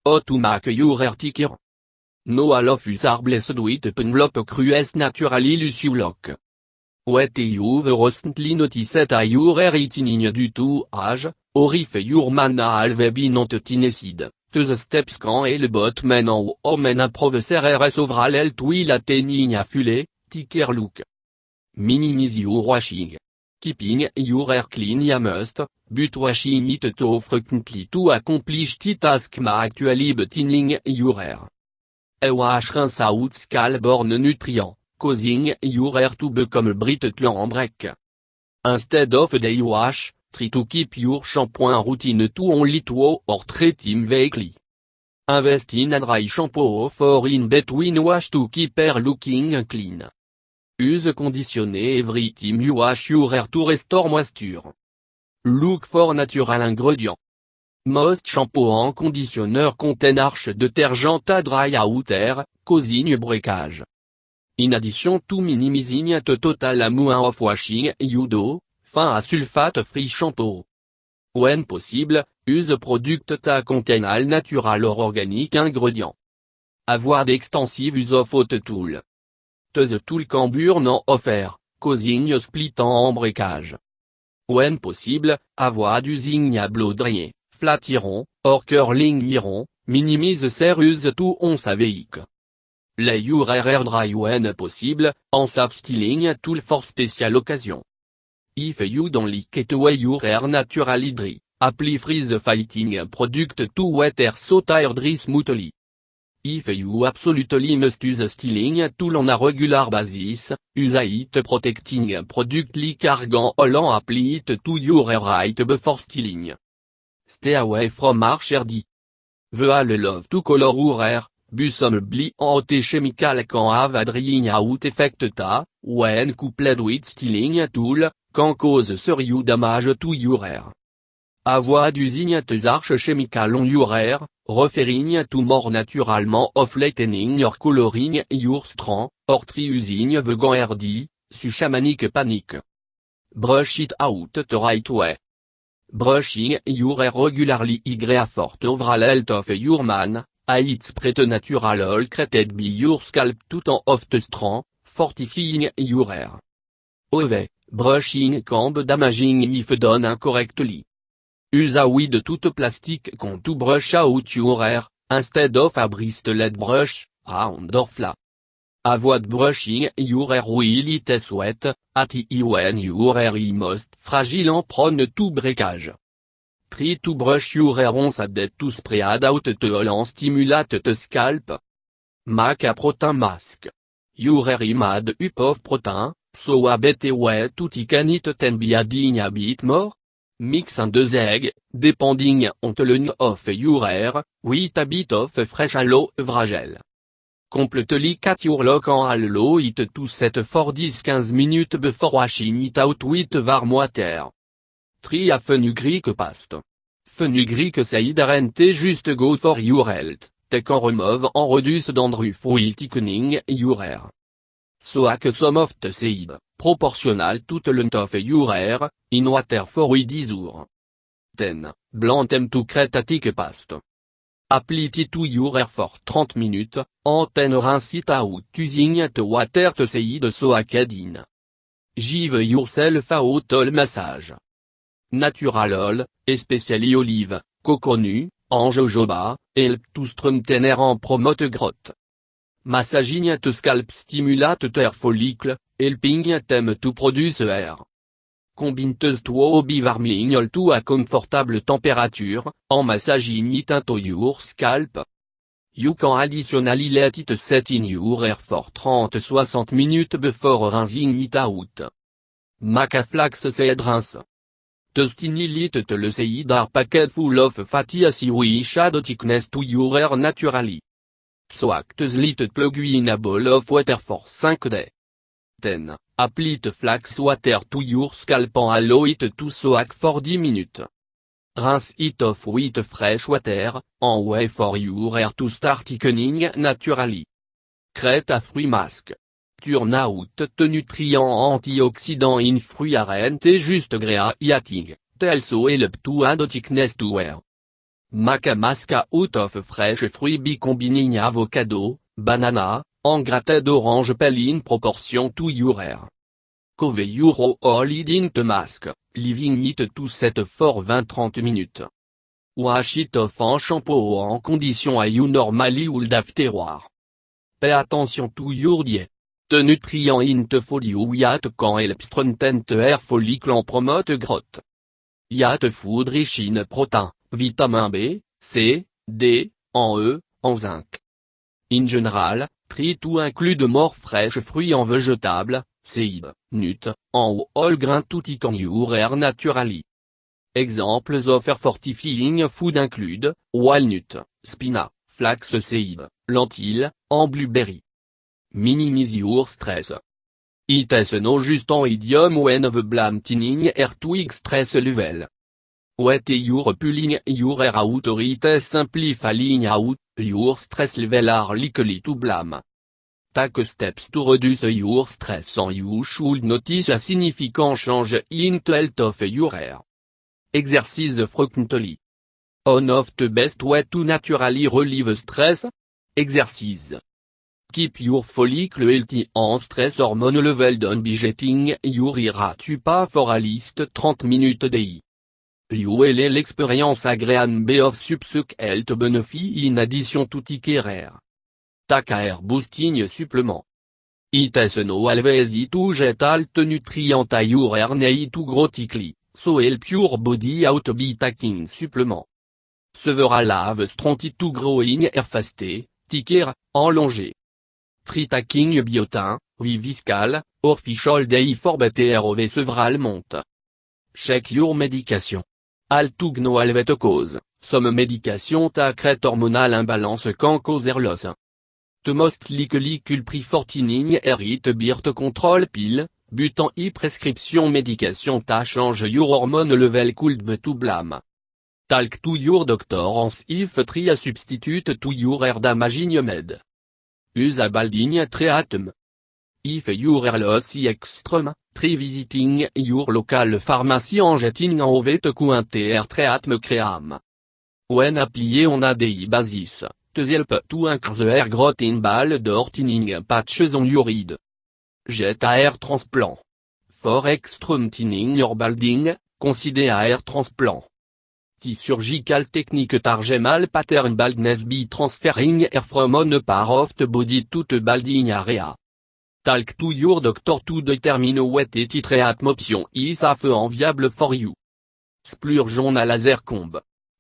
Otumak jurer tiker. No alofus arblesed wit penlop crues naturali luciuloc. Wet juve rostli notiset a jurer itinigne du tout âge, orif jurmana alvebinont tinesid, teus steps quand et le bot men en omen improveser rs ovral el tui la tenigne affulé, tiker look. Minimise your washing. Keeping your clean ya must, but washing it to frequently to accomplish the task ma actually buttoning your hair. A wash rinse out scalp born nutrient, causing your hair to become bright break. Instead of day wash, try to keep your shampoo routine to only 2 or 3 times weekly. Invest in a dry shampoo for in between wash to keep hair looking clean. Use conditioner every time you wash your hair to restore moisture. Look for natural ingredient. Most shampoo and conditioner contain harsh detergent à dry out hair, causing breakage. In addition to minimizing the total amount of washing you do, fin a sulfate-free shampoo. When possible, use product that contain all natural or organic ingredient. Avoid extensive use of hot tool. The tool can burn or offer, causing a split en breakage. When possible, avoid using a blow dryer, flat iron, or curling iron, minimize their use to on save. Lay your hair dry when possible, en safe styling tool for special occasion. If you don't like it way your hair naturally dry, apply freeze fighting product to wet hair so hair dry smoothly. If you absolutely must use styling tool on a regular basis, use it protecting product like argan or apply it to your hair right before styling. Stay away from harsh RD. Veal love to color your hair, but some bly hot chemical can have a drying out effect ta, when coupled with styling tool, can cause serious damage to your hair. Avoid using the harsh chemical on your hair, referring to more naturellement of lightening or coloring your strand, or try using vegan RD, su shamanic panic. Brush it out the right way. Brushing your hair regularly a fort overall health of your man, it's pretty natural all created by your scalp tout en of the strand, fortifying your hair. However, brushing can be damaging if done incorrectly. Use a wide tout plastic can to brush out your hair, instead of a bristled brush, round or flat. Avoid brushing your hair while it is wet, when your hair is most fragile and prone to breakage. Try to brush your hair once a day to spread out the oil and stimulate the scalp. Make a protein mask. Your hair is made up of protein, so a better way to thicken it than by adding a bit more. Mix and 2 eggs, depending on the length of your hair, with a bit of fresh aloe vera gel. Completely cut your lock and allow it to set for 10-15 minutes before washing it out with warm water. Try a fenugreek paste. Fenugreek seed aren't just good for your health, they can remove and reduce dandruff while thickening your hair. Soak some of the seed, proportional to the length of your hair, in water for 8 hours. Then, blend them to create a thick paste. Apply it to your hair for 30 minutes, and then rinse it out using the water the seed soaked in. Give yourself a hot oil massage. Natural oil, especially olive, coconut, and jojoba, help to strengthen hair and promote growth. Massaging the scalp stimulate the hair follicle, helping them to produce hair. Combine these two by warming oil to a comfortable temperature, and massaging it into your scalp. You can additionally let it set in your hair for 30-60 minutes before rinsing it out. Make a flax seed rinse. The stimulate the seed are packed full of fatty acids which add thickness to your hair naturally. Soak the slit plug in a bowl of water for 5 days. Then, apply the flax water to your scalp and allow it to soak for 10 minutes. Rinse it off with fresh water, and wait for your hair to start thickening naturally. Create a fruit mask. Turn out the nutrient antioxidant in fruit aren't just great eating, they also help to add thickness to hair. Maca out of fresh fruit be combining avocado, banana, en gratin d'orange peel in proportion to your hair. Cove your all didn't mask, leaving it to set for 20-30 minutes. Wash it off en shampoo en condition à you normally would afterward. Pay attention to your diet. The nutrient in food you yat can help strengthen hair follicle en promote growth. Yat food rich in protein, vitamin B, C, D, en E, en zinc. In general, try to include more fresh fruits en végétables, seed, nut, en whole grain to thicken your hair naturally. Examples of hair fortifying food include, walnut, spinach, flax seed, lentilles, en blueberry. Minimize your stress. It is no just an idiom when of blame thinning hair to stress level. Wet your pulling your hair out or it is simply falling out, your stress level are likely to blame. Take steps to reduce your stress and you should notice a significant change in the health of your hair. Exercise frequently. One of the best way to naturally relieve stress? Exercise. Keep your follicle healthy and stress hormone level down by getting your hair to pay for at least 30 minutes a day. You will l'experience agréable of subsequent health benefits in addition to the hair. Take hair boosting supplement. It is no always easy to get all the nutrient your hair need to grow thickly, so help your body out by taking supplement. Several have strong to growing hair faster, thicker, en longer. Try taking biotin, Viviscal, or fish all day for better of several months. Check your medication. All to know alvet cause, some medication take hormonal imbalance can cause hair loss. The most likely culprit for thinning hair it birth control pill, but en prescription medication ta change your hormone level could be to blame. Talk to your doctor and if try a substitute to your hair damaging med. Use a balding treatment. If your hair loss is extreme, try visiting your local pharmacy and getting an over-the-counter hair treatment cream. When applied on a daily basis, to help to increase the hair growth in bald or thinning patches on your head. Get a hair transplant. For extreme thinning or balding, consider a hair transplant. The surgical technique targemal pattern baldness by transferring hair from one part of the body to the balding area. Talk to your doctor to determine what treatment option is safe and viable for you. Splurge on a laser comb.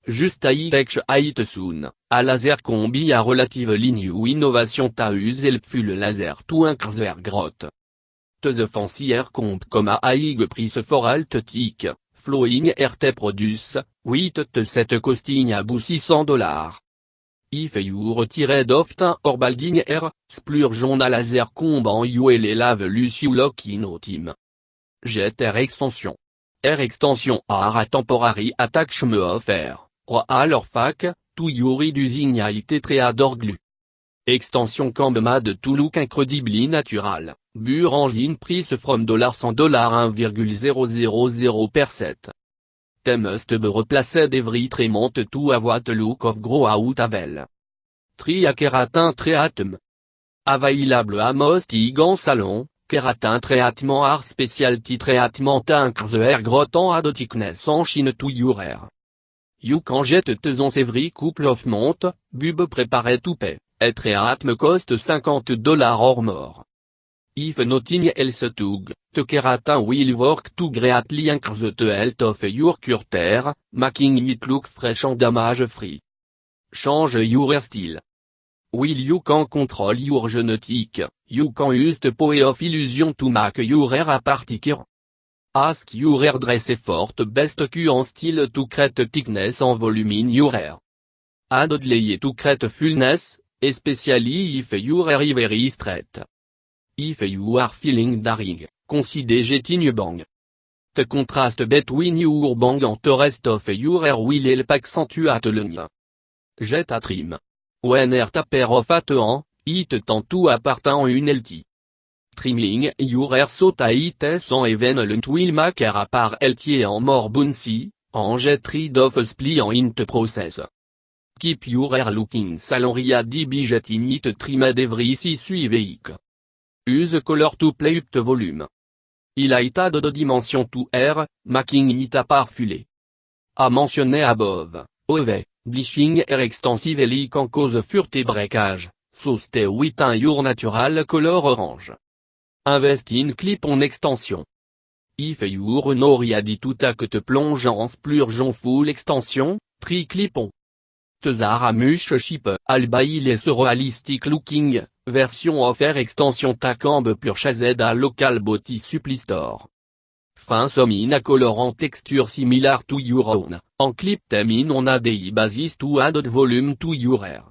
Just a tech it soon, a laser comb is a relatively new innovation to use helpful laser to increase hair growth. The fancy hair comb come a high price for alt thick, flowing hair te produce, with the set costing about $600. If you retired often or balding hair, splurge on a laser comb and you will have loose look in no time. Get hair extension. Hair extension are a temporary attachment of hair, or alors fac, to your reducing it treador glue. Extension comb made to look incredibly natural, but range in price from $100 $1,000 per set. They must be replaced every 3 months to avoid look of grow out avel. Try a keratin treatment. Available a most en salon, keratin treatment are specialty treatment to increase hair growth and add thickness and shine to your hair. You can get these every couple of months, but prepare to pay, a treatment cost $50 or more. If nothing else to the keratin will work to greatly increase the health of your current hair, making it look fresh and damage free. Change your hairstyle. While you can control your genetic, you can use the power of illusion to make your hair apart thicker. Ask your hairdresser for the best Q style to create thickness and volume in your hair. Add layer to create fullness, especially if your hair is very straight. If you are feeling daring, consider getting a bang. The contrast between your bang and the rest of your hair will help accentuate the line. Get a trim. When hair taper off at an, it tend to apart en une healthy. Trimming your hair so tight and even length will make hair apart healthy and more bouncy, and get rid of split in the process. Keep your hair looking salon di budgeting it trimmed every 6 week. Use color to play up the volume. Il a été de dimension to hair, making it a parfulé. A mentionné above, OV, bleaching hair extensively can cause furte breakage, so stay with your natural color orange. Invest in clip-on extension. If you're not ready to take te plonge en splurge en full extension, try clip-on. Tezara much ship, albaï les realistic looking, version of hair extension tacambe purchased à local body supply store. Fin some in a colorant texture similar to your own, en clip them in on a des basis to add volume to your hair.